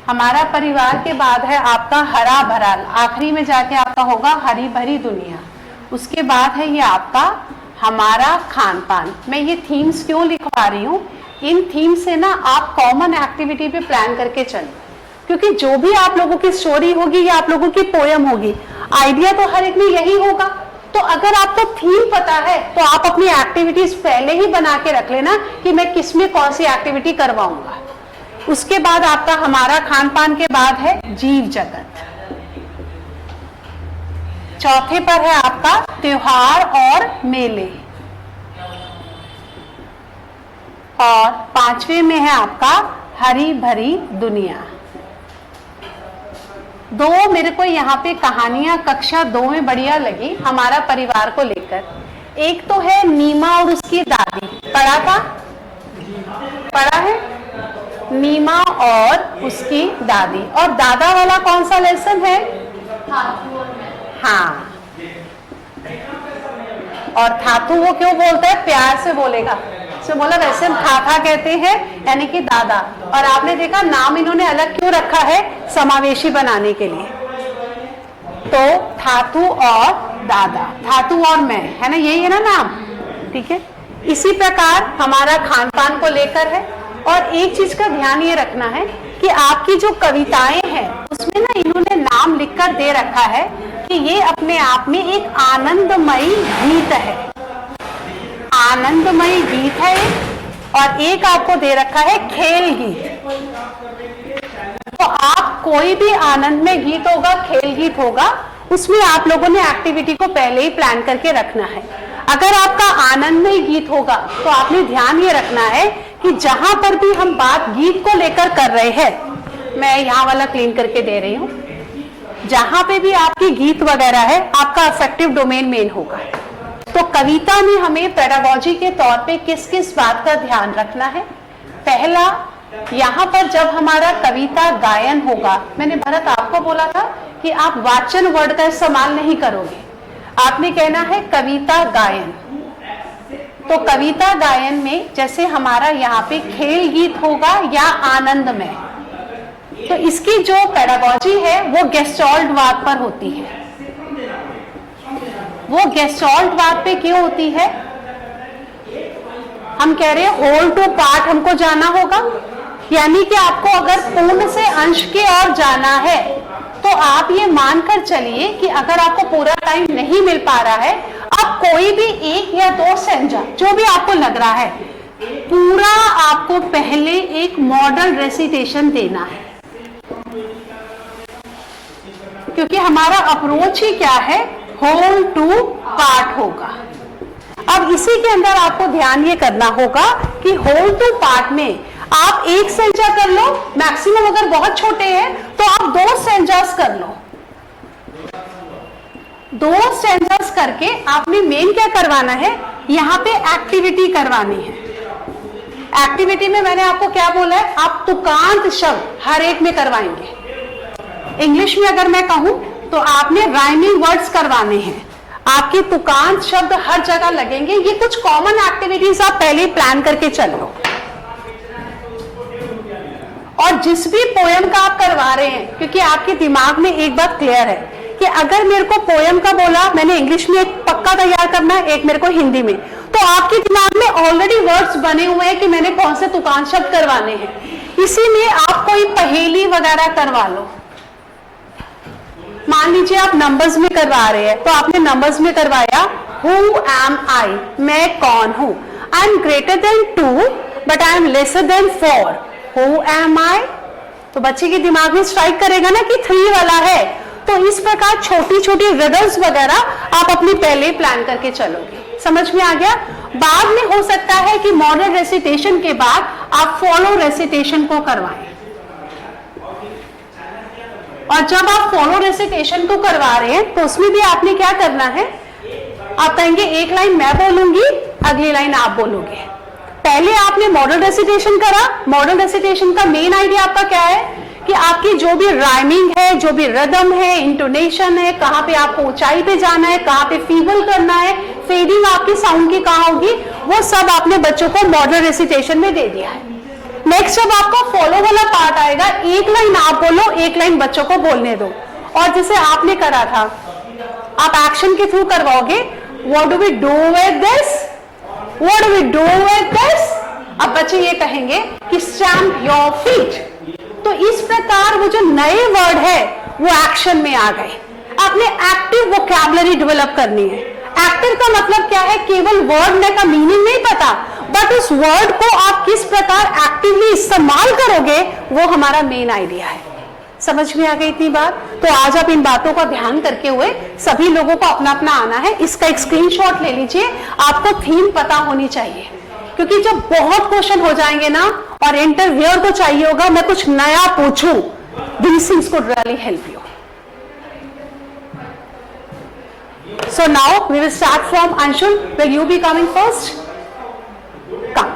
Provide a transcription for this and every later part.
हमारा परिवार के बाद है आपका हरा भरा, आखिरी में जाके आपका होगा हरी भरी दुनिया। उसके बाद है ये आपका हमारा खान पान। मैं ये थीम्स क्यों लिखवा रही हूँ, इन थीम से ना आप कॉमन एक्टिविटी पे प्लान करके चलो, क्योंकि जो भी आप लोगों की स्टोरी होगी या आप लोगों की पोयम होगी, आइडिया तो हर एक में यही होगा। तो अगर आपको थीम पता है तो आप अपनी एक्टिविटीज पहले ही बना के रख लेना कि मैं किस में कौन सी एक्टिविटी करवाऊंगा। उसके बाद आपका हमारा खान पान के बाद है जीव जगत। चौथे पर है आपका त्योहार और मेले, और पांचवे में है आपका हरी भरी दुनिया। दो मेरे को यहाँ पे कहानियां कक्षा 2 में बढ़िया लगी हमारा परिवार को लेकर। एक तो है नीमा और उसकी दादी, पढ़ा था, पढ़ा है, नीमा और उसकी दादी। और दादा वाला कौन सा लेसन है? हाँ, और थाथू वो क्यों बोलता है, प्यार से बोलेगा, से बोला वैसे हम थाथा कहते हैं, यानी कि दादा। और आपने देखा नाम इन्होंने अलग क्यों रखा है, समावेशी बनाने के लिए। तो थाथू और दादा, थाथू और मैं, है ना, यही है ना नाम, ठीक है। इसी प्रकार हमारा खान पान को लेकर है। और एक चीज का ध्यान ये रखना है कि आपकी जो कविताएं हैं उसमें ना इन्होंने नाम लिखकर दे रखा है कि ये अपने आप में एक आनंदमयी गीत है, आनंदमयी गीत है। और एक आपको दे रखा है खेल गीत। तो आप कोई भी आनंद में गीत होगा, खेल गीत होगा, उसमें आप लोगों ने एक्टिविटी को पहले ही प्लान करके रखना है। अगर आपका आनंदमय गीत होगा तो आपने ध्यान ये रखना है कि जहां पर भी हम बात गीत को लेकर कर रहे हैं, मैं यहाँ वाला क्लीन करके दे रही हूँ, जहां पे भी आपकी गीत वगैरह है आपका अफेक्टिव डोमेन मेन होगा। तो कविता में हमें पेडागोजी के तौर पे किस किस बात का ध्यान रखना है। पहला, यहाँ पर जब हमारा कविता गायन होगा, मैंने भरत आपको बोला था कि आप वाचन वर्ड का इस्तेमाल नहीं करोगे, आपने कहना है कविता गायन। तो कविता गायन में जैसे हमारा यहाँ पे खेल गीत होगा या आनंदमय, तो इसकी जो पेडागोजी है वो गेस्टॉल्ट वाद पर होती है। वो गेस्टॉल्ट वाद पे क्यों होती है? हम कह रहे हैं होल टू पार्ट हमको जाना होगा, यानी कि आपको अगर पूर्ण से अंश की ओर जाना है तो आप ये मानकर चलिए कि अगर आपको पूरा टाइम नहीं मिल पा रहा है, आप कोई भी 1 या 2 सेंजा जो भी आपको लग रहा है, पूरा आपको पहले एक मॉडल रेसिटेशन देना है, क्योंकि हमारा अप्रोच ही क्या है, होल टू पार्ट होगा। अब इसी के अंदर आपको ध्यान ये करना होगा कि होल टू पार्ट में आप 1 सेंजा कर लो, मैक्सिमम अगर बहुत छोटे हैं तो आप 2 सेंजास कर लो। 2 सेंजास करके आपने मेन क्या करवाना है, यहाँ पे एक्टिविटी करवानी है। एक्टिविटी में मैंने आपको क्या बोला है, आप तुकांत शब्द हर एक में करवाएंगे। इंग्लिश में अगर मैं कहूं तो आपने राइमिंग वर्ड्स करवाने हैं, आपके तुकांत शब्द हर जगह लगेंगे। ये कुछ कॉमन एक्टिविटीज आप पहले ही प्लान करके चलो। और जिस भी पोयम का आप करवा रहे हैं, क्योंकि आपके दिमाग में एक बात क्लियर है कि अगर मेरे को पोयम का बोला, मैंने इंग्लिश में एक पक्का तैयार करना है, एक मेरे को हिंदी में, तो आपके दिमाग में ऑलरेडी वर्ड्स बने हुए हैं कि मैंने कौन से तुकांत शब्द करवाने हैं। इसी में आप कोई पहेली वगैरह करवा लो। मान लीजिए आप नंबर्स में करवा रहे हैं, तो आपने नंबर्स में करवाया हु एम आई, मैं कौन हूं, I am greater than 2 but I am lesser than 4, who am I. तो बच्चे के दिमाग में स्ट्राइक करेगा ना कि 3 वाला है। तो इस प्रकार छोटी छोटी रिडल्स वगैरह आप अपनी पहले प्लान करके चलोगे। समझ में आ गया? बाद में हो सकता है कि मॉडल रेसिटेशन के बाद आप फॉलो रेसिटेशन को करवाएं। और जब आप फॉलो रेसिटेशन को करवा रहे हैं तो उसमें भी आपने क्या करना है, आप कहेंगे एक लाइन मैं बोलूंगी, अगली लाइन आप बोलोगे। पहले आपने मॉडल रेसिटेशन करा। मॉडल रेसिटेशन का मेन आइडिया आपका क्या है कि आपकी जो भी राइमिंग है, जो भी रिदम है, इंटोनेशन है, कहाँ पे आपको ऊंचाई पे जाना है, कहाँ पे फीबल करना है, फेडिंग आपकी साउंड की कहाँ होगी, वो सब आपने बच्चों को मॉडल रेसिटेशन में दे दिया है। नेक्स्ट जब आपका फॉलो वाला पार्ट आएगा, एक लाइन आप बोलो, एक लाइन बच्चों को बोलने दो। और जैसे आपने करा था, आप एक्शन के थ्रू करवाओगे, what do we do with this, what do we do with this. अब बच्चे ये कहेंगे कि स्टैम्प योर फीट। तो इस प्रकार वो जो नए वर्ड है वो एक्शन में आ गए। आपने एक्टिव वोकैबुलरी डेवलप करनी है। एक्टिव का मतलब क्या है, केवल वर्ड का मीनिंग नहीं पता, बट उस वर्ड को आप किस प्रकार एक्टिवली इस्तेमाल करोगे, वो हमारा मेन आइडिया है। समझ में आ गई इतनी बात? तो आज आप इन बातों का ध्यान करके हुए सभी लोगों को अपना अपना आना है। इसका एक स्क्रीनशॉट ले लीजिए, आपको थीम पता होनी चाहिए, क्योंकि जब बहुत क्वेश्चन हो जाएंगे ना और इंटरव्यूअर को चाहिए होगा मैं कुछ नया पूछूं, these things could really help you. So now we will start from Anshul. Will you be coming first? Come.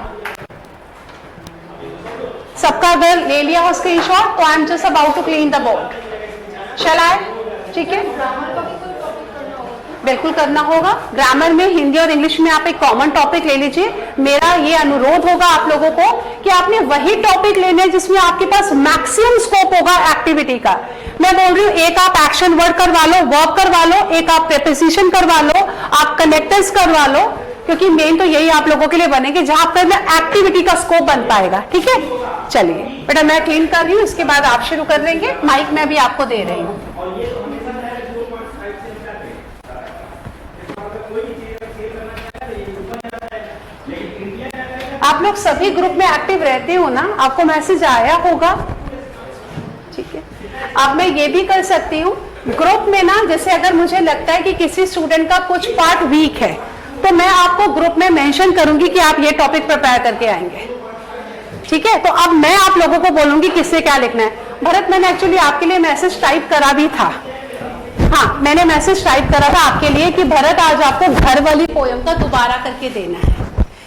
सबका अगर ले लिया हो स्क्रीनशॉट तो I am just about to clean the board. Shall I? ठीक है, बिल्कुल करना होगा। ग्रामर में हिंदी और इंग्लिश में आप एक कॉमन टॉपिक ले लीजिए। मेरा ये अनुरोध होगा आप लोगों को कि आपने वही टॉपिक लेना है जिसमें आपके पास मैक्सिमम स्कोप होगा एक्टिविटी का। मैं बोल रही हूँ, एक आप एक्शन वर्ड करवा लो, वर्ब करवा लो, एक आप प्रीपोजिशन करवा लो, आप कनेक्टर्स करवा लो, क्योंकि मेन तो यही आप लोगों के लिए बनेंगे जहां पर एक्टिविटी का स्कोप बन पाएगा। ठीक है, चलिए बेटा मैं क्लीन कर रही हूँ, इसके बाद आप शुरू कर देंगे। माइक मैं भी आपको दे रही हूँ। आप लोग सभी ग्रुप में एक्टिव रहते हो ना, आपको मैसेज आया होगा। ठीक है, अब मैं ये भी कर सकती हूँ ग्रुप में ना, जैसे अगर मुझे लगता है कि किसी स्टूडेंट का कुछ पार्ट वीक है तो मैं आपको ग्रुप में मेंशन करूंगी कि आप ये टॉपिक प्रिपेयर करके आएंगे। ठीक है, तो अब मैं आप लोगों को बोलूंगी किससे क्या लिखना है। भरत, मैंने एक्चुअली आपके लिए मैसेज टाइप करा भी था। हाँ, मैंने मैसेज टाइप करा था आपके लिए कि भरत आज आपको घर वाली पोयम का दोबारा करके देना है,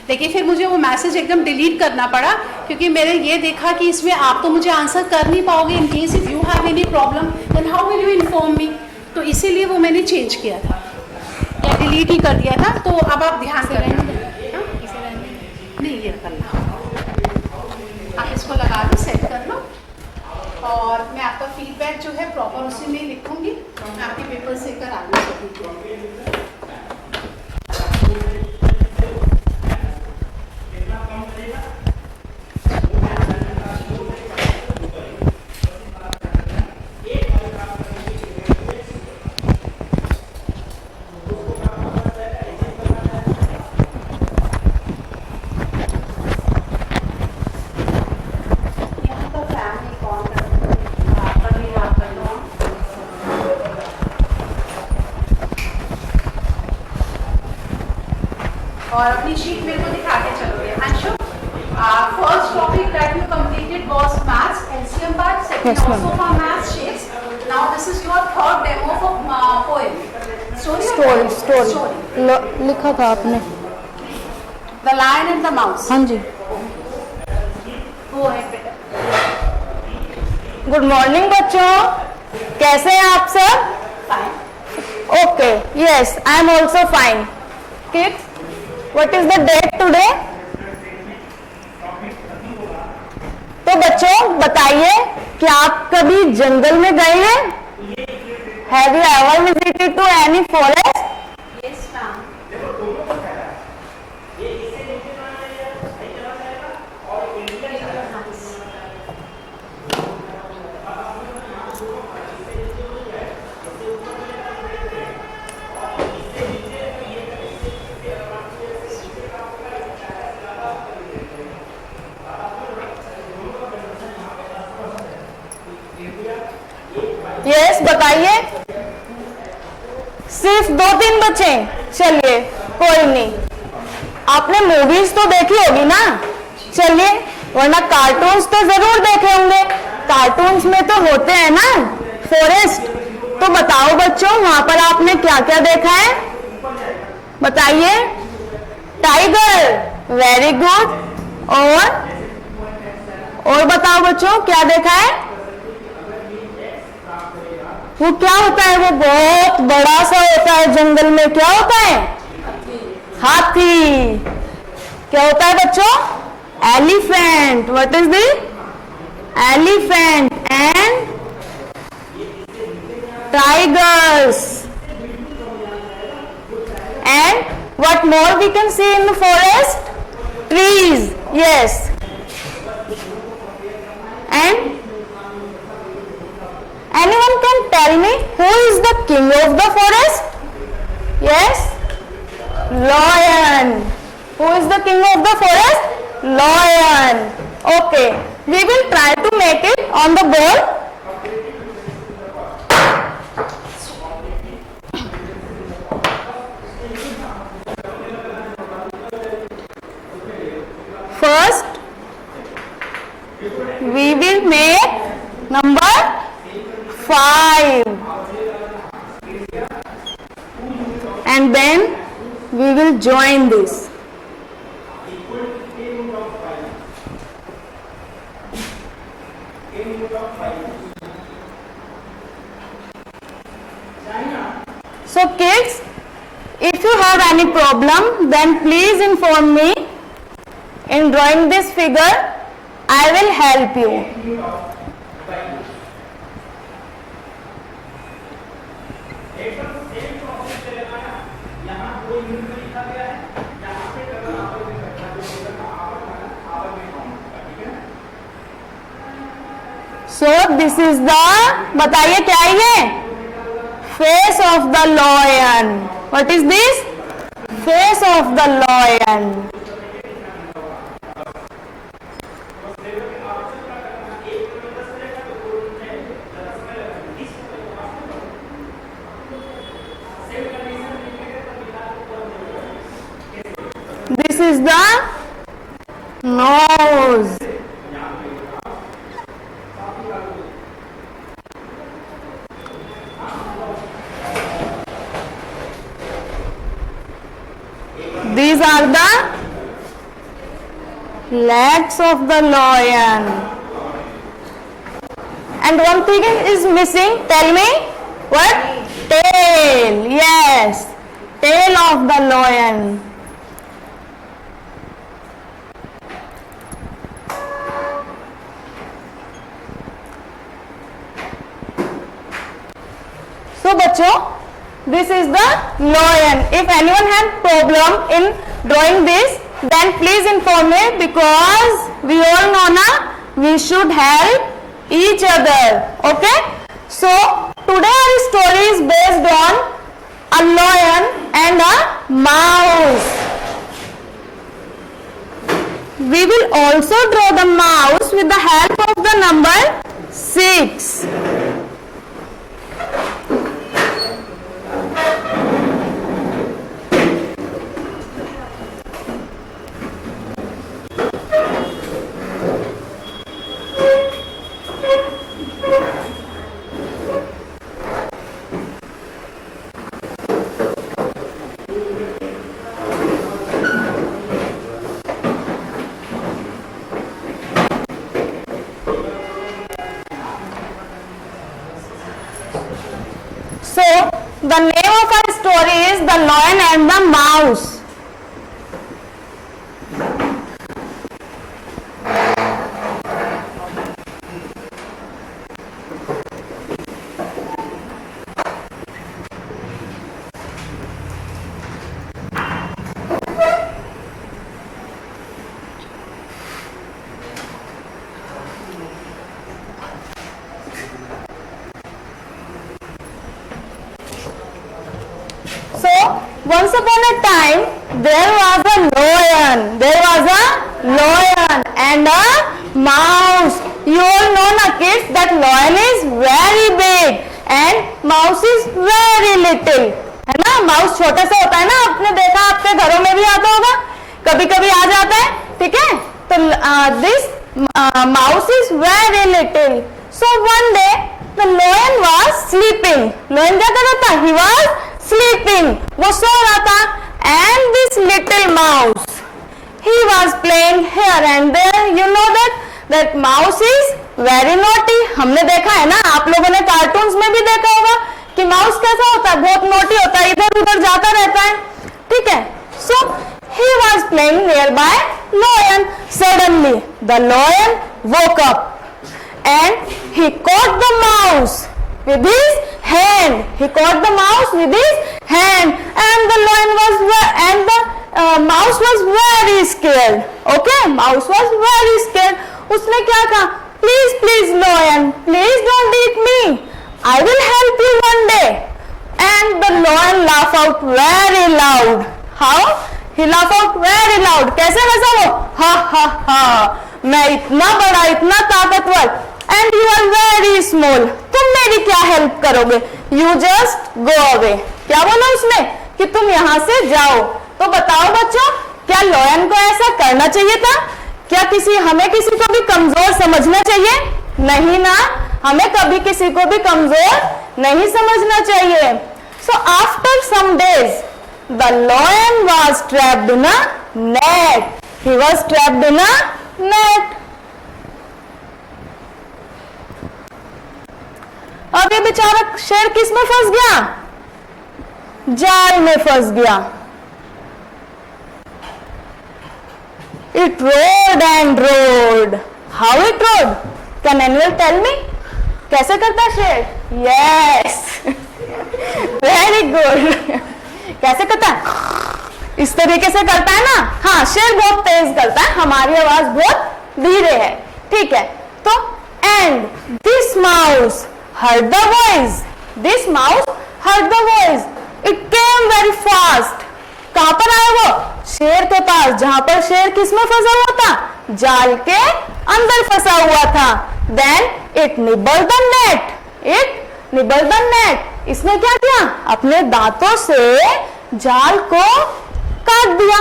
लेकिन फिर मुझे वो मैसेज एकदम डिलीट करना पड़ा, क्योंकि मैंने ये देखा कि इसमें आप तो मुझे आंसर कर नहीं पाओगे। In case if you have any problem then how will you inform me. तो इसीलिए वो मैंने चेंज किया था या डिलीट ही कर दिया था। तो अब आप ध्यान से रहेंगे, नहीं ये करना, आप इसको लगा दो, सेट कर लो, और मैं आपका फीडबैक जो है प्रॉपर उसी में लिखूंगी। मैं आपके पेपर से कर आगे चलूँगी। और अपनी शीट मेरे को दिखा के चलोगे। Anshu, first topic that you completed was maths LCM part, second also for maths shapes. Now this is your third demo for poem. Story लिखा था आपने, the lion and the mouse. हाँ जी। गो अहेड बेटा। गुड मॉर्निंग बच्चों, कैसे हैं आप सब? Fine. Okay, yes I am also fine. Kids, what is the date today? तो बच्चों बताइए, क्या आप कभी जंगल में गए हैं? Have you ever visited to any forest? Yes ma'am. Yes बताइए। सिर्फ 2-3 बच्चे, चलिए कोई नहीं। आपने मूवीज तो देखी होगी ना, चलिए, वरना कार्टून्स तो जरूर देखे होंगे। कार्टून्स में तो होते हैं ना फॉरेस्ट। तो बताओ बच्चों, वहां पर आपने क्या क्या देखा है? बताइए। Tiger, very good. और बताओ बच्चों, क्या देखा है? वो क्या होता है? वो बहुत बड़ा सा होता है जंगल में। क्या होता है? हाथी। क्या होता है बच्चों? Elephant. What is the elephant? And tigers. And what more we can see in the forest? Trees. Yes. And anyone can tell me who is the king of the forest? Yes? Lion. Who is the king of the forest? Lion. Okay. We will try to make it on the board. First, we will make number 5. And then we will join this. So kids, if you have any problem, then please inform me. In drawing this figure, I will help you. So this is the, बताइए क्या है ये? Face of the lion. What is this? Face of the lion. This is the nose. These are the legs of the lion. And one thing is missing. Tell me what? Tail. Yes. Tail of the lion. So बच्चों, this is the lion. If anyone had problem in drawing this, then please inform me, because we all know na, we should help each other. Okay? So today our story is based on a lion and a mouse. We will also draw the mouse with the help of the number 6. So, the name of our story is The Lion and the Mouse. Once upon a time, there was a lion. There was a lion and a mouse. You all know na kids that lion is very big and mouse is very little. है ना, mouse छोटा सा होता है ना, आपने देखा, आपके घरों में भी आता होगा, कभी कभी आ जाता है, ठीक है? तो this mouse is very little. So one day the lion was sleeping. Lion क्या कर रहा था? He was sleeping. वो सो रहा था. And this little mouse, he was playing here and there. You know that mouse is very naughty. हमने देखा है ना, आप लोगों ने कार्टून्स में भी देखा होगा कि माउस कैसा होता है, बहुत नोटी होता है, इधर उधर जाता रहता है, ठीक है? So he was playing nearby lion. Suddenly the lion woke up and he caught the mouse with his hand. He caught the mouse with his hand, and the lion mouse was very scared. Okay, mouse was very scared. उसने क्या कहा? Please, please, lion, please don't eat me. I will help you one day. And the lion laughed out very loud. How? He laughed out very loud. कैसे हंसा वो? हा हा हा, मैं इतना बड़ा, इतना ताकतवर, and you are very small. तुम मेरी क्या हेल्प करोगे? You just go away. क्या बोला उसने? कि तुम यहाँ से जाओ. तो बताओ बच्चों, क्या लॉयन को ऐसा करना चाहिए था? क्या हमें किसी को भी कमजोर समझना चाहिए? नहीं ना, हमें कभी किसी को भी कमजोर नहीं समझना चाहिए. So after some days, the lion was trapped in a net. He was trapped in a net. अब ये बेचारा शेर किस में फंस गया? जाल में फंस गया. It rode and rode. How it rode? Can anyone tell me? कैसे करता है शेर? Yes. Very good. कैसे करता है? इस तरीके से करता है ना? हाँ, शेर बहुत तेज करता है, हमारी आवाज बहुत धीरे है. ठीक है. तो and this mouse heard the voice. This mouse heard the voice. It came very fast. कहां पर आया वो? शेर के पास, जहां पर शेर किसमें फंसा हुआ था? जाल के अंदर फंसा हुआ था. Then it nibbled the net. It nibbled the net. इसने क्या किया? अपने दांतों से जाल को काट दिया,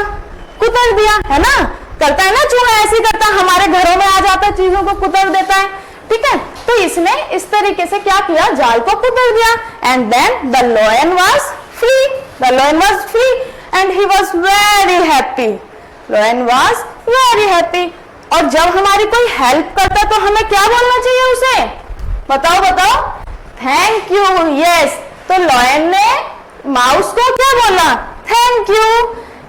कुतर दिया, है ना? करता है ना चूहा, ऐसे करता है, हमारे घरों में आ जाता है, चीजों को कुतर देता है. ठीक है. तो इसने इस तरीके से क्या किया? जाल को कुतर दिया. And then the lion was free. The lion was free. And he was very happy. Lion was very happy. और जब हमारी कोई हेल्प करता है तो हमें क्या बोलना चाहिए उसे? बताओ बताओ. Thank you. यस. तो लॉयन ने माउस को क्या बोला? Thank you.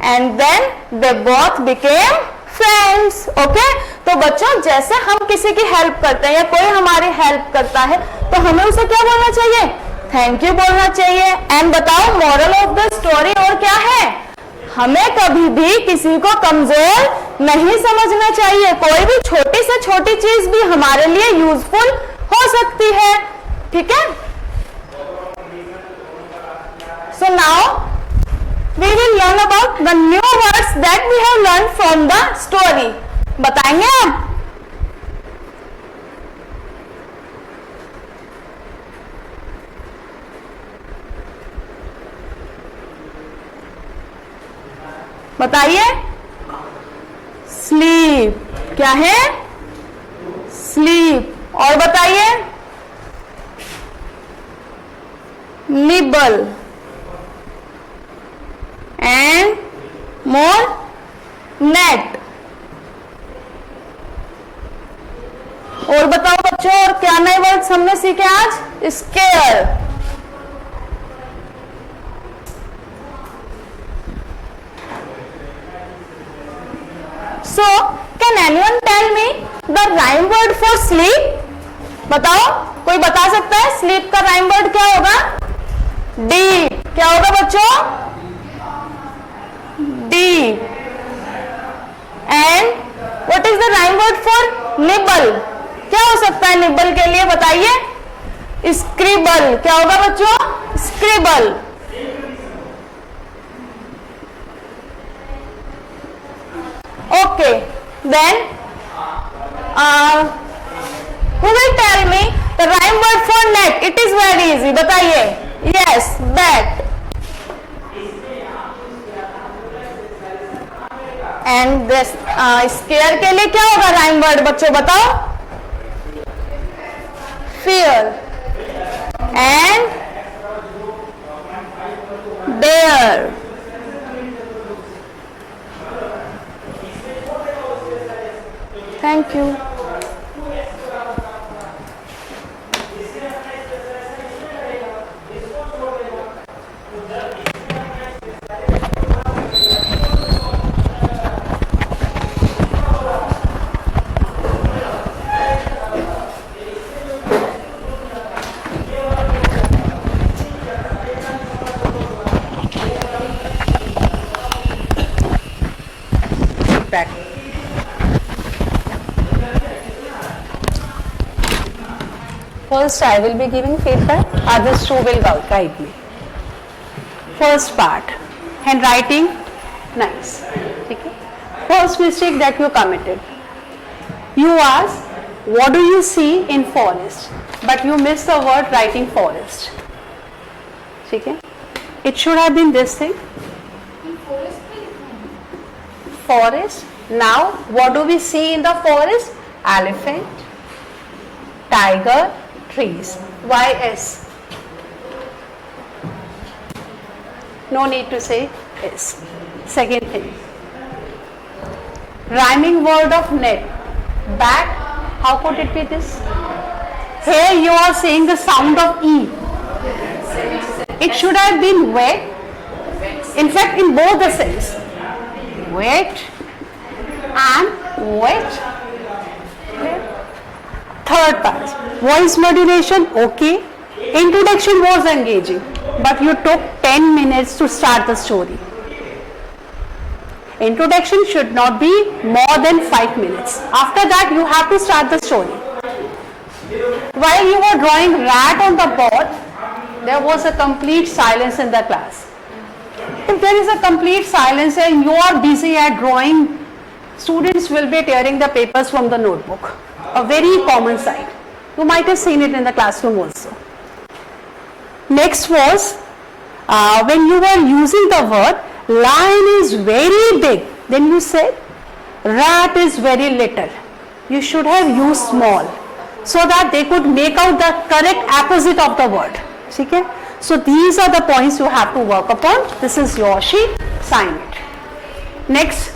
And then they both became friends. Okay. तो बच्चों, जैसे हम किसी की हेल्प करते हैं या कोई हमारी हेल्प करता है तो हमें उसे क्या बोलना चाहिए? थैंक यू बोलना चाहिए. एंड बताओ, मॉरल ऑफ द स्टोरी और क्या है? हमें कभी भी किसी को कमजोर नहीं समझना चाहिए. कोई भी छोटी से छोटी चीज भी हमारे लिए यूजफुल हो सकती है. ठीक है. So now we will learn about the new words that we have learn from the story. बताएंगे आप? बताइए. स्लीप. क्या है? स्लीप. और बताइए. निबल. And more. नेट. और बताओ बच्चों, और क्या नए वर्ड्स हमने सीखे आज? Square. So, can anyone tell me the rhyme word for sleep? बताओ, कोई बता सकता है स्लीप का राइम वर्ड क्या होगा? डीप. क्या होगा बच्चों? Deep. And what is the rhyme word for nibble? क्या हो सकता है निबल के लिए? बताइए. स्क्रिबल. क्या होगा बच्चों? Scribble. Okay, then who will tell me the rhyme word for net? It is very easy. बताइए. Yes, bat. And this scare के लिए क्या होगा rhyme word बच्चों? बताओ. Fear. And dare. Thank you. First, I will be giving feedback. Others two will guide me. First part, handwriting, nice. Okay. First mistake that you committed. You asked, what do you see in forest? But you missed the word writing forest. Okay. It should have been this thing. Forest. Now, what do we see in the forest? Elephant, tiger, trees. Why S? No need to say S. Second thing. Rhyming word of net. Bat. How could it be this? Here you are saying the sound of E. It should have been wet. In fact, in both the sense. Wet and wet. Third part, voice modulation, okay. Introduction was engaging, but you took 10 minutes to start the story. Introduction should not be more than 5 minutes. After that, you have to start the story. While you were drawing rat on the board, there was a complete silence in the class. If there is a complete silence and you are busy at drawing, students will be tearing the papers from the notebook. A very common sight. You might have seen it in the classroom also. Next was, when you were using the word, lion is very big. Then you said, rat is very little. You should have used small, so that they could make out the correct opposite of the word. Okay? So these are the points you have to work upon. This is your sheet, sign it. Next.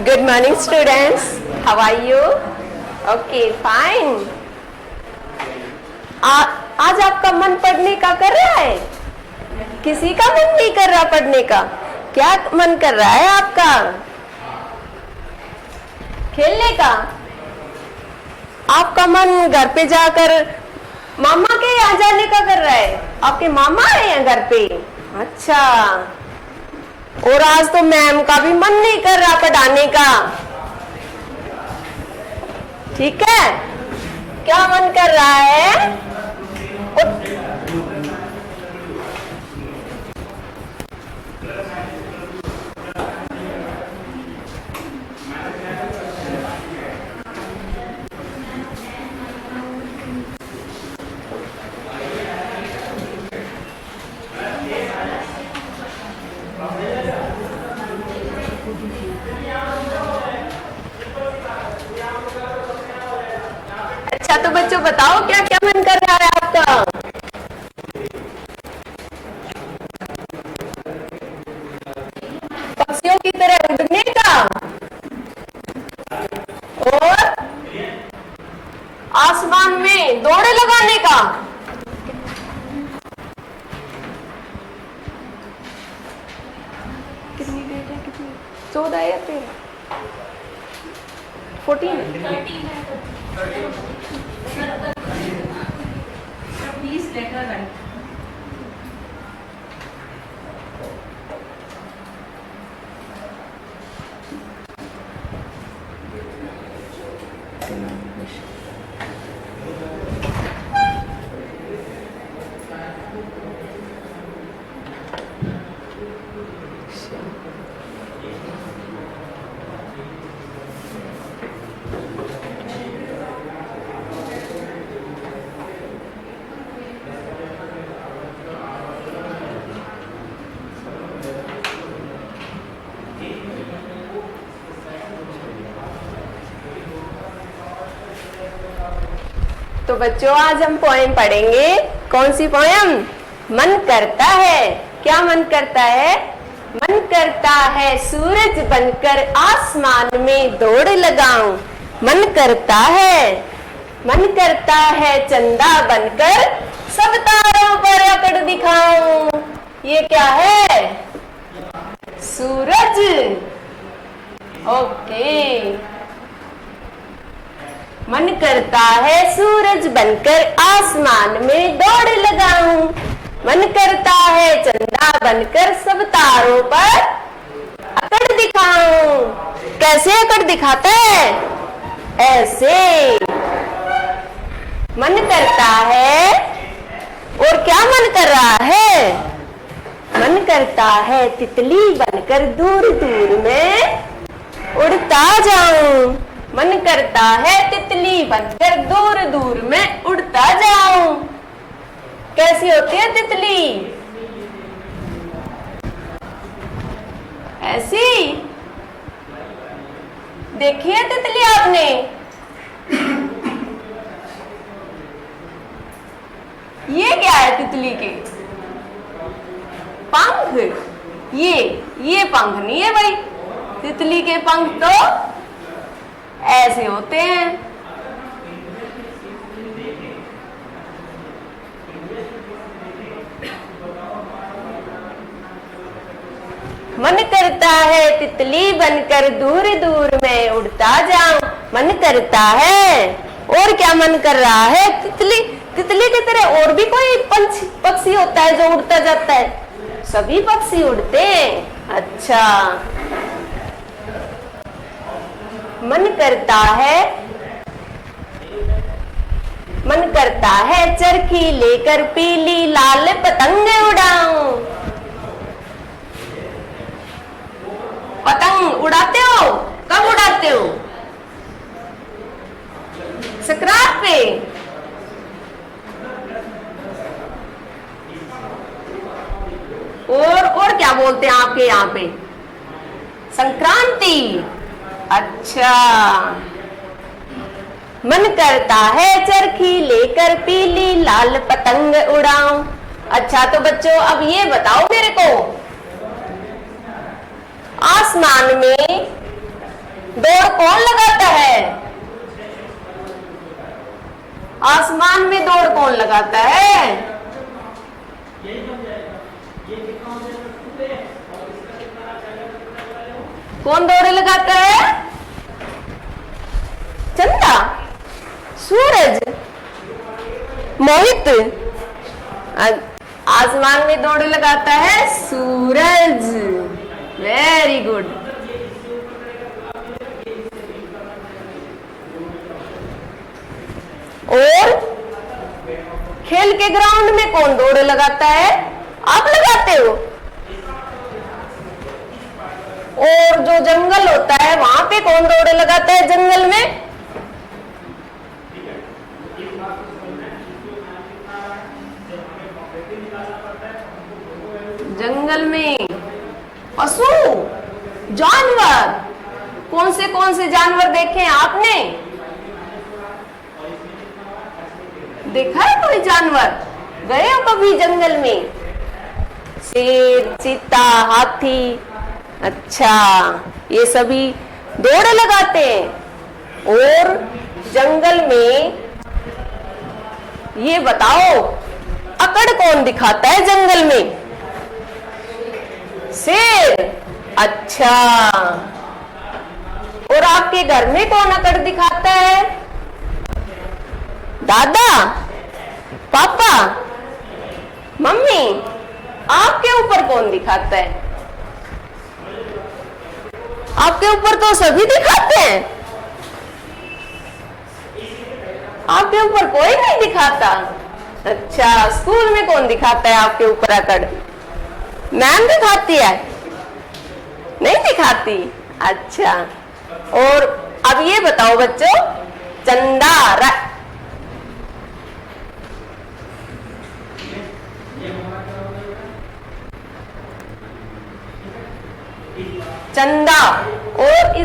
Good morning, students. How are you? Okay, fine. आज आपका मन पढ़ने का कर रहा है? किसी का मन नहीं कर रहा पढ़ने का? क्या मन कर रहा है आपका? खेलने का? आपका मन घर पे जाकर मामा के यहाँ जाने का कर रहा है? आपके मामा है यहाँ घर पे? अच्छा। और आज तो मैम का भी मन नहीं कर रहा पढ़ाने का। ठीक है, क्या मन कर रहा है? तो बच्चों बताओ क्या क्या मन कर रहा है आपका? पक्षियों की तरह उड़ने का और आसमान में दौड़े लगाने का। कितनी डेट है? कितनी? 14 या 13? 14? Please let her write. तो बच्चों आज हम पोएम पढ़ेंगे। कौन सी पोएम? मन करता है। क्या मन करता है? मन करता है सूरज बनकर आसमान में दौड़ लगाऊं। मन करता है चंदा बनकर सब तारों पर अकड़ दिखाऊं। ये क्या है? सूरज। ओके। मन करता है सूरज बनकर आसमान में दौड़ लगाऊं। मन करता है चंदा बनकर सब तारों पर अकड़ दिखाऊं। कैसे अकड़ दिखाता है? ऐसे। मन करता है, और क्या मन कर रहा है? मन करता है तितली बनकर दूर दूर में उड़ता जाऊं। मन करता है तितली बनकर दूर दूर में उड़ता जाऊं। कैसी होती है तितली? ऐसी। देखी है तितली आपने? ये क्या है तितली के? पंख। ये पंख नहीं है भाई। तितली के पंख तो ऐसे होते हैं। मन करता है तितली बनकर दूर दूर में उड़ता जाऊं। मन करता है, और क्या मन कर रहा है? तितली की तरह और भी कोई पक्षी होता है जो उड़ता जाता है? सभी पक्षी उड़ते हैं। अच्छा। मन करता है चरखी लेकर पीली लाल पतंग उड़ाऊं। पतंग उड़ाते हो? कब उड़ाते हो? संक्रांत पे। और क्या बोलते हैं आपके यहाँ पे? संक्रांति। अच्छा। मन करता है चरखी लेकर पीली लाल पतंग उड़ाऊं। अच्छा तो बच्चों अब ये बताओ मेरे को, आसमान में दौड़ कौन लगाता है? आसमान में दौड़ कौन लगाता है? कौन दौड़ लगाता है? चंदा? सूरज? मोहित? आसमान में दौड़ लगाता है सूरज। Very good. और खेल के ग्राउंड में कौन दौड़ लगाता है? आप लगाते हो? और जो जंगल होता है वहां पे कौन दौड़ लगाता है जंगल में? जंगल में पशु, जानवर। कौन से जानवर देखे हैं आपने? देखा है कोई जानवर? गए हो कभी जंगल में? शेर, चीता, हाथी। अच्छा, ये सभी दौड़ लगाते हैं। और जंगल में ये बताओ, अकड़ कौन दिखाता है जंगल में? शेर। अच्छा। और आपके घर में कौन अकड़ दिखाता है? दादा, पापा, मम्मी। आपके ऊपर कौन दिखाता है? आपके ऊपर तो सभी दिखाते हैं। आपके ऊपर कोई नहीं दिखाता। अच्छा, स्कूल में कौन दिखाता है आपके ऊपर अकड़? मैम दिखाती है? नहीं दिखाती। अच्छा। और अब ये बताओ बच्चों, चंदा, और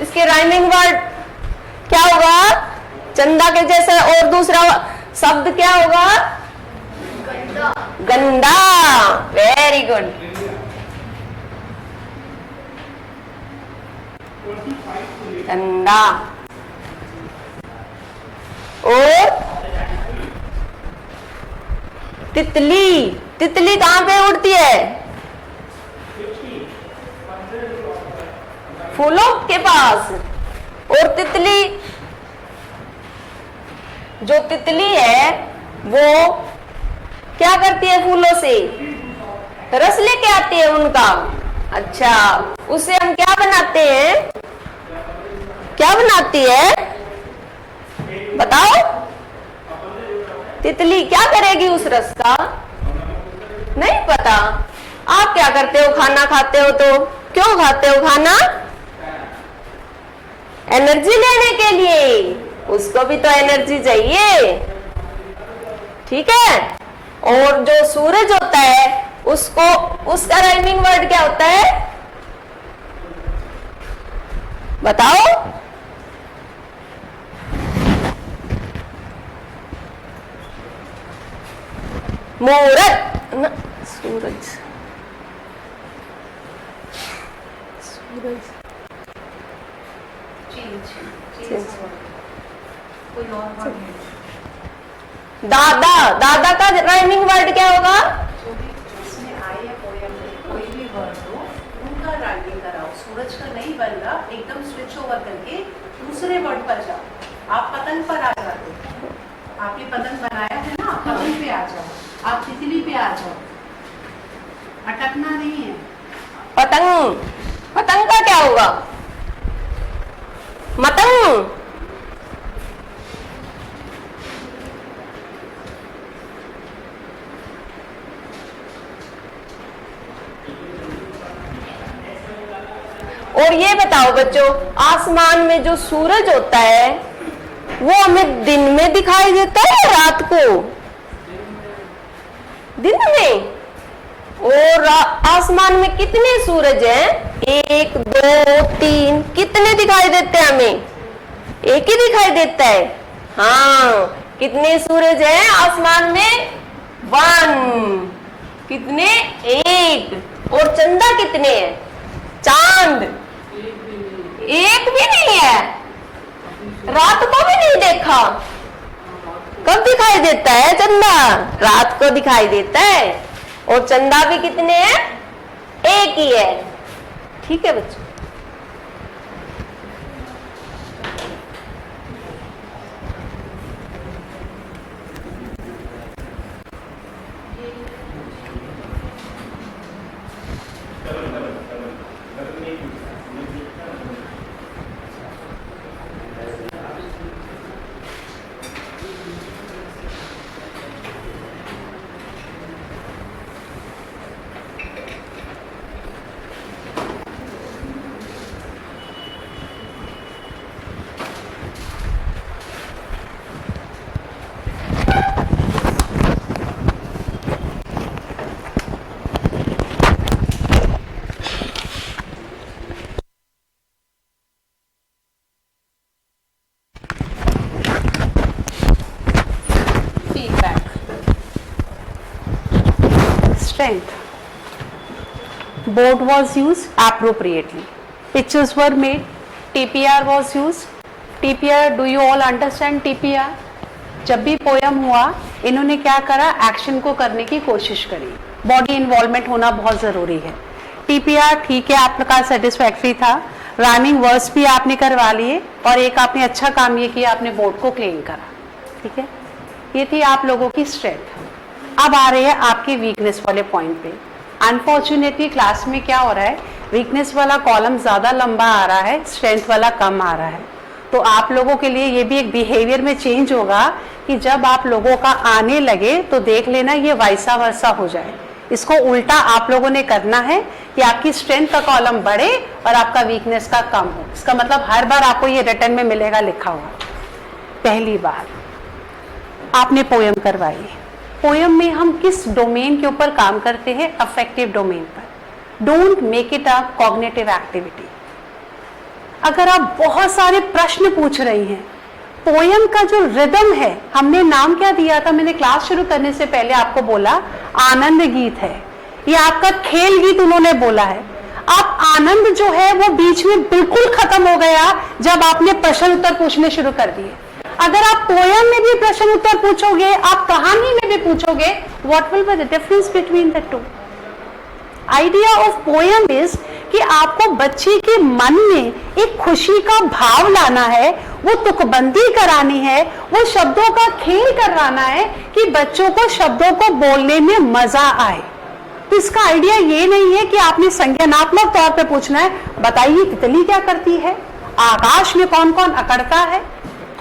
इसके राइमिंग वर्ड क्या होगा? चंदा के जैसा और दूसरा शब्द क्या होगा? गंदा। Very good. ठंडा। और तितली, तितली कहां पे उड़ती है? फूलों के पास। और तितली, जो तितली है वो क्या करती है? फूलों से रस लेके आती है उनका। अच्छा, उससे हम क्या बनाते हैं? क्या बनाती है बताओ? तितली क्या करेगी उस रस का? नहीं पता। आप क्या करते हो? खाना खाते हो तो क्यों खाते हो खाना? एनर्जी लेने के लिए। उसको भी तो एनर्जी चाहिए, ठीक है। और जो सूरज होता है उसको, उसका राइमिंग वर्ड क्या होता है बताओ? मुहूर्त न, सूरज, सूरज दादा, दादा का राइमिंग वर्ड क्या होगा? जो भी उसमें आए या पोयम में कोई भी वर्ड हो उनका राइटिंग कराओ। सूरज का नहीं बन रहा, एकदम स्विच ओवर करके दूसरे वर्ड पर जाओ। आप पतंग पर आ जाते हो, आपने पतंग बनाया है ना, पतंग पे आ जाओ, आप तितली पे आ जाओ, अटकना नहीं है। पतंग, पतंग का क्या होगा? मतंग। और ये बताओ बच्चों, आसमान में जो सूरज होता है वो हमें दिन में दिखाई देता है या रात को? दिन में। और आसमान में कितने सूरज हैं? 1 2 3। कितने दिखाई देते हैं हमें? एक ही दिखाई देता है। हाँ, कितने सूरज हैं आसमान में? 1। कितने? 1। और चंदा कितने हैं? चांद एक भी नहीं है। रात को भी नहीं देखा। कब दिखाई देता है चंदा? रात को दिखाई देता है। और चंदा भी कितने हैं? एक ही है, ठीक है बच्चों। Strength. Board was used appropriately. Pictures were made. TPR was used. TPR, do you all understand TPR? जब भी पोयम हुआ, इन्होंने क्या करा? एक्शन को करने की कोशिश करी। बॉडी इन्वॉल्वमेंट होना बहुत जरूरी है। TPR ठीक है, आपका सेटिस्फैक्ट्री था। राइमिंग वर्ड्स भी आपने करवा लिए और एक आपने अच्छा काम ये किया, आपने बोर्ड को क्लीन करा। ठीक है, ये थी आप लोगों की स्ट्रेंथ। अब आ रहे हैं आपके वीकनेस वाले पॉइंट पे। अनफॉर्चुनेटली क्लास में क्या हो रहा है, वीकनेस वाला कॉलम ज्यादा लंबा आ रहा है, स्ट्रेंथ वाला कम आ रहा है। तो आप लोगों के लिए ये भी एक बिहेवियर में चेंज होगा कि जब आप लोगों का आने लगे तो देख लेना ये वैसा वैसा हो जाए। इसको उल्टा आप लोगों ने करना है कि आपकी स्ट्रेंथ का कॉलम बढ़े और आपका वीकनेस का कम हो। इसका मतलब हर बार आपको ये रिटर्न में मिलेगा लिखा हुआ। पहली बार आपने पोयम करवाई। पोयम में हम किस डोमेन के ऊपर काम करते हैं? अफेक्टिव डोमेन पर। Don't make it a cognitive activity. अगर आप बहुत सारे प्रश्न पूछ रही हैं, पोयम का जो रिदम है, हमने नाम क्या दिया था? मैंने क्लास शुरू करने से पहले आपको बोला आनंद गीत है। ये आपका खेल गीत उन्होंने बोला है। आप आनंद जो है वो बीच में बिल्कुल खत्म हो गया जब आपने प्रश्न उत्तर पूछने शुरू कर दिए। अगर आप पोयम में भी प्रश्न उत्तर पूछोगे, आप कहानी में भी पूछोगे, what will be the difference between the two? Idea of poem is कि आपको बच्चे के मन में एक खुशी का भाव लाना है, वो तुकबंदी करानी है, वो शब्दों का खेल करवाना है कि बच्चों को शब्दों को बोलने में मजा आए। तो इसका आइडिया ये नहीं है कि आपने संज्ञानात्मक तौर पे पूछना है, बताइए तितली क्या करती है, आकाश में कौन कौन अकड़ता है।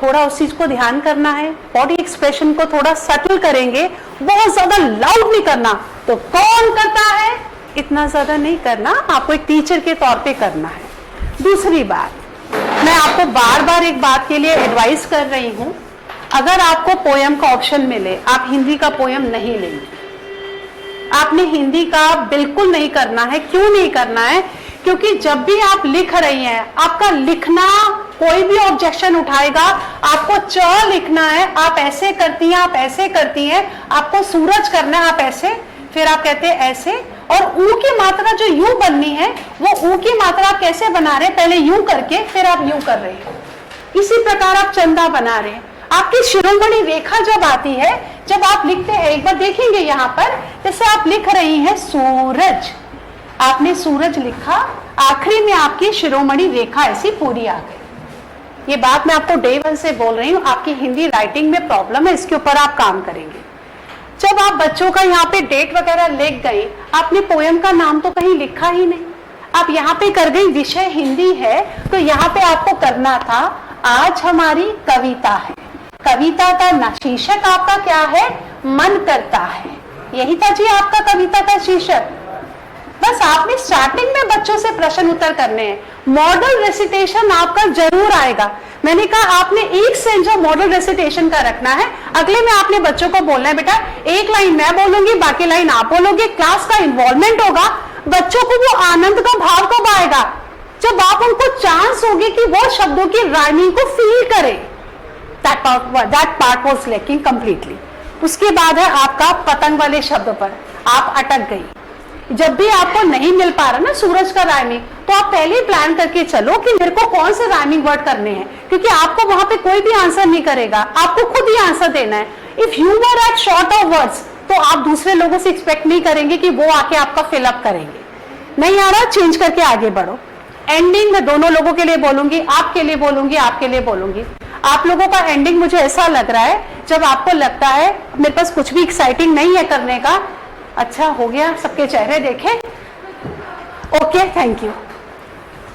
थोड़ा उस चीज को ध्यान करना है, बॉडी एक्सप्रेशन को थोड़ा सटल करेंगे, बहुत ज्यादा लाउड नहीं करना। तो कौन करता है इतना ज्यादा नहीं करना, आपको एक टीचर के तौर पे करना है। दूसरी बात, मैं आपको बार बार एक बात के लिए एडवाइस कर रही हूं, अगर आपको पोयम का ऑप्शन मिले, आप हिंदी का पोयम नहीं लेंगे। आपने हिंदी का बिल्कुल नहीं करना है। क्यों नहीं करना है? क्योंकि जब भी आप लिख रही हैं, आपका लिखना कोई भी ऑब्जेक्शन उठाएगा, आपको च लिखना है, आप ऐसे करती हैं, आप ऐसे करती हैं, आपको सूरज करना है, आप ऐसे, फिर आप कहते हैं ऐसे, और ऊ की मात्रा जो यूं बननी है, वो ऊ की मात्रा आप कैसे बना रहे हैं? पहले यूं करके फिर आप यूं कर रहे हैं। इसी प्रकार आप चंदा बना रहे हैं। आपकी शिरोमणि रेखा जब आती है, जब आप लिखते हैं, एक बार देखेंगे यहाँ पर, जैसे आप लिख रही हैं सूरज, आपने सूरज लिखा, आखिरी में आपकी शिरोमणि रेखा ऐसी पूरी आ गई। ये बात मैं आपको डे 1 से बोल रही हूँ, आपकी हिंदी राइटिंग में प्रॉब्लम है, इसके ऊपर आप काम करेंगे। जब आप बच्चों का यहाँ पे डेट वगैरह लिख गई, आपने पोयम का नाम तो कहीं लिखा ही नहीं, आप यहाँ पे कर गई विषय हिंदी है, तो यहाँ पे आपको करना था आज हमारी कविता है। कविता का शीर्षक आपका क्या है? मन करता है। यही था जी आपका कविता का शीर्षक। बस आपने स्टार्टिंग में बच्चों से प्रश्न उत्तर करने हैं। मॉडल रेसिटेशन आपका जरूर आएगा। मैंने कहा आपने एक सेंस जो मॉडल रेसिटेशन का रखना है, अगले में आपने बच्चों को बोलना है, बेटा एक लाइन मैं बोलूंगी, बाकी लाइन आप बोलोगे। क्लास का इन्वॉल्वमेंट होगा, बच्चों को वो आनंद का भाव कब आएगा? जब आप उनको चांस होगी कि वो शब्दों की राइमिंग को फील करें। That part was lacking completely. उसके बाद है आपका पतंग वाले शब्द पर आप अटक गई। जब भी आपको नहीं मिल पा रहा ना सूरज का राइमिंग, तो आप पहले ही प्लान करके चलो कि मेरे को कौन से राइमिंग वर्ड करने हैं, क्योंकि आपको वहां पे कोई भी आंसर नहीं करेगा, आपको खुद ही आंसर देना है। If you are at short of words, तो आप दूसरे लोगों से एक्सपेक्ट नहीं करेंगे कि वो आके आपका फिलअप करेंगे। नहीं आ रहा, चेंज करके आगे बढ़ो। एंडिंग में दोनों लोगों के लिए बोलूंगी, आपके लिए बोलूंगी, आपके लिए बोलूंगी। आप लोगों का एंडिंग मुझे ऐसा लग रहा है, जब आपको लगता है मेरे पास कुछ भी एक्साइटिंग नहीं है करने का, अच्छा हो गया, सबके चेहरे देखे, ओके थैंक यू।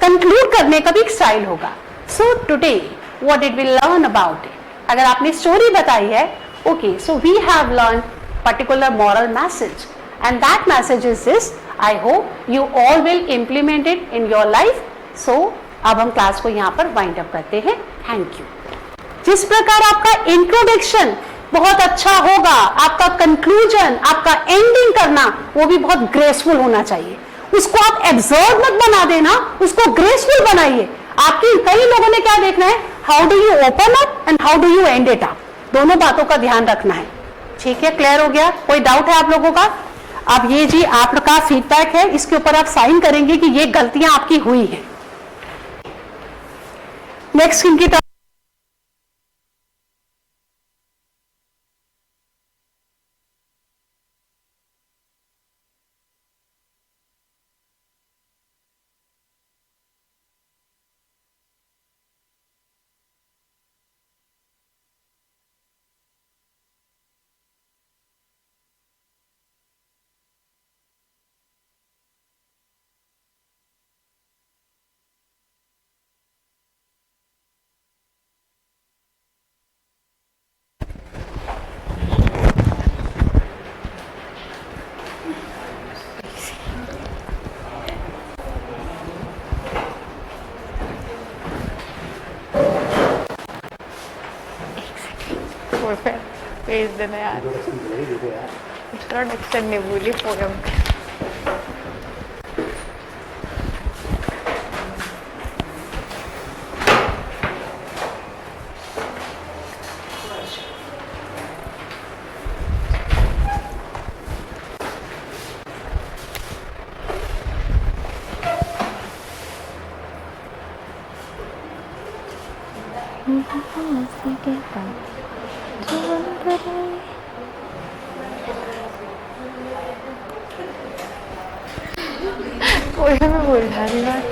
कंक्लूड करने का भी एक स्टाइल होगा। So today what did we learn about it? अगर आपने स्टोरी बताई है, okay, so we have learn particular moral message, and that message is this, I hope you all will implement it in your life. So अब हम class को यहाँ पर wind up करते हैं। Thank you. जिस प्रकार आपका इंट्रोडक्शन बहुत अच्छा होगा, आपका कंक्लूजन, आपका एंडिंग करना वो भी बहुत ग्रेसफुल होना चाहिए। उसको आप एब्सर्ड मत बना देना, उसको ग्रेसफुल बनाइए। आपकी कई लोगों ने क्या देखना है, how do you open up and how do you and it up, दोनों बातों का ध्यान रखना है। ठीक है, क्लियर हो गया? कोई डाउट है आप लोगों का? अब ये जी आपका फीडबैक है, इसके ऊपर आप साइन करेंगे कि ये गलतियां आपकी हुई हैं। नेक्स्ट इनकी भेज देना यार, इंट्रोडक्शन नहीं भूली पोयम। कोई मैं बोल रही बात।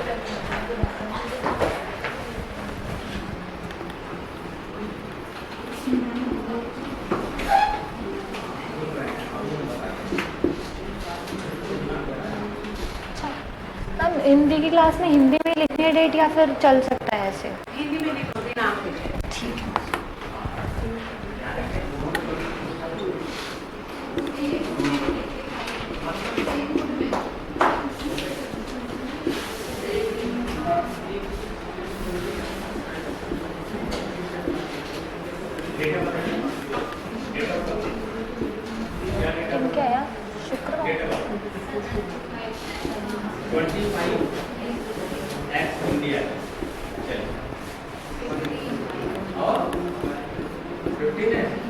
मैम हिंदी की क्लास में हिंदी में लिखनी है डेट या फिर चल सकता है ऐसे? हिंदी में लिख दो बिना आप लिखे। ठीक है। दिन क्या है यार? शुक्रवार। 25 एक्स इंडिया और 15 है